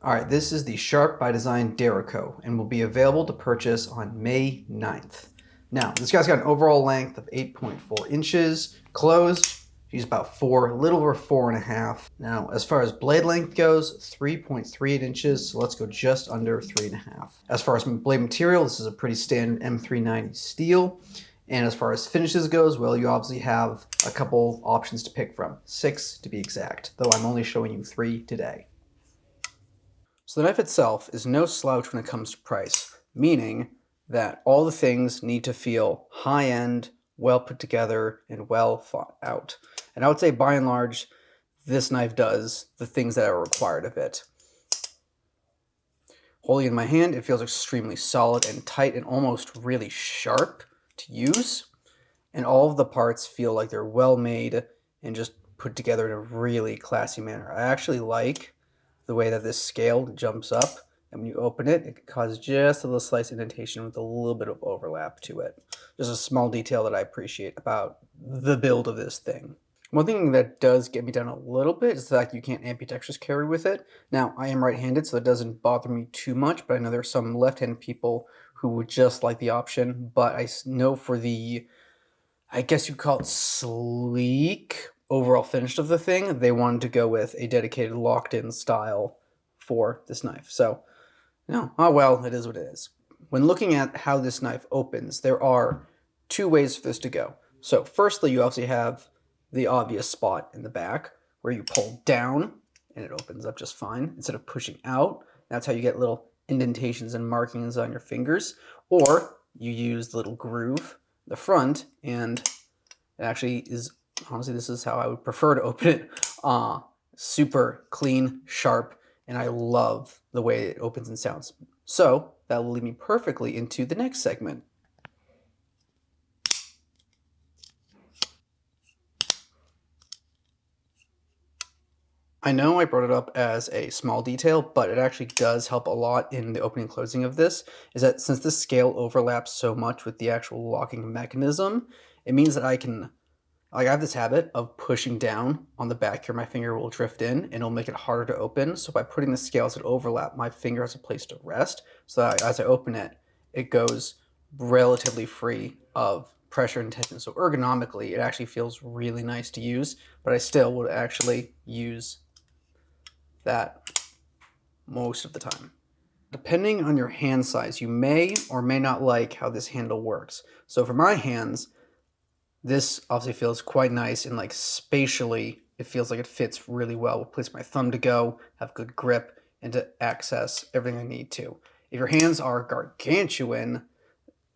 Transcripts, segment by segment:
All right, this is the Sharp by Design Derecho and will be available to purchase on May 9th. Now, this guy's got an overall length of 8.4 inches. Closed, she's about a little over 4.5. Now, as far as blade length goes, 3.38 inches, so let's go just under 3.5. As far as blade material, this is a pretty standard M390 steel. And as far as finishes goes, well, you obviously have a couple options to pick from. 6 to be exact, though I'm only showing you 3 today. So the knife itself is no slouch when it comes to price, meaning that all the things need to feel high-end, well put together, and well thought out. And I would say by and large, this knife does the things that are required of it. Holding it in my hand, it feels extremely solid and tight and almost really sharp to use. And all of the parts feel like they're well made and just put together in a really classy manner. I actually like the way that this scale jumps up, and when you open it, it causes just a little slight indentation with a little bit of overlap to it. Just a small detail that I appreciate about the build of this thing. One thing that does get me down a little bit is the fact you can't ambidextrous carry with it. Now, I am right-handed, so it doesn't bother me too much, but I know there are some left-handed people who would just like the option, but I know for the, I guess you'd call it sleek overall finish of the thing, they wanted to go with a dedicated locked-in style for this knife. So, oh well, it is what it is. When looking at how this knife opens, there are two ways for this to go. So firstly, you obviously have the obvious spot in the back where you pull down and it opens up just fine instead of pushing out. That's how you get little indentations and markings on your fingers. Or you use the little groove in the front, and it actually is, honestly, this is how I would prefer to open it. Super clean, sharp, and I love the way it opens and sounds. So that will lead me perfectly into the next segment. I know I brought it up as a small detail, but it actually does help a lot in the opening and closing of this, is that since the scale overlaps so much with the actual locking mechanism, it means that I have this habit of pushing down on the back here, my finger will drift in and it'll make it harder to open. So by putting the scales that overlap, my finger has a place to rest. So that as I open it, it goes relatively free of pressure and tension. So ergonomically, it actually feels really nice to use, but I still would actually use that most of the time. Depending on your hand size, you may or may not like how this handle works. So for my hands, this obviously feels quite nice, and like spatially, it feels like it fits really well. Place my thumb to go, have good grip, and to access everything I need to. If your hands are gargantuan,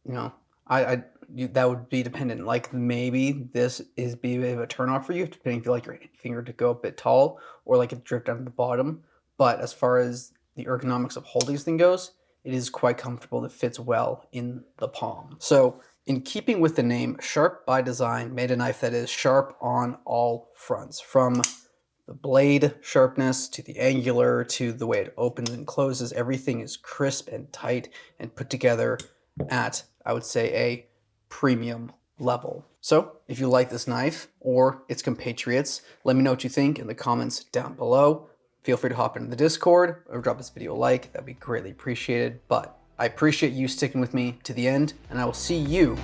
that would be dependent. Like maybe this is be a bit of a turnoff for you, depending if you like your finger to go a bit tall or like it drift down to the bottom. But as far as the ergonomics of holding this thing goes, it is quite comfortable and it fits well in the palm. So in keeping with the name, Sharp by Design made a knife that is sharp on all fronts, from the blade sharpness to the angular to the way it opens and closes. Everything is crisp and tight and put together at, I would say, a premium level. So if you like this knife or its compatriots, let me know what you think in the comments down below. Feel free to hop into the Discord or drop this video a like. That'd be greatly appreciated. But I appreciate you sticking with me to the end, and I will see you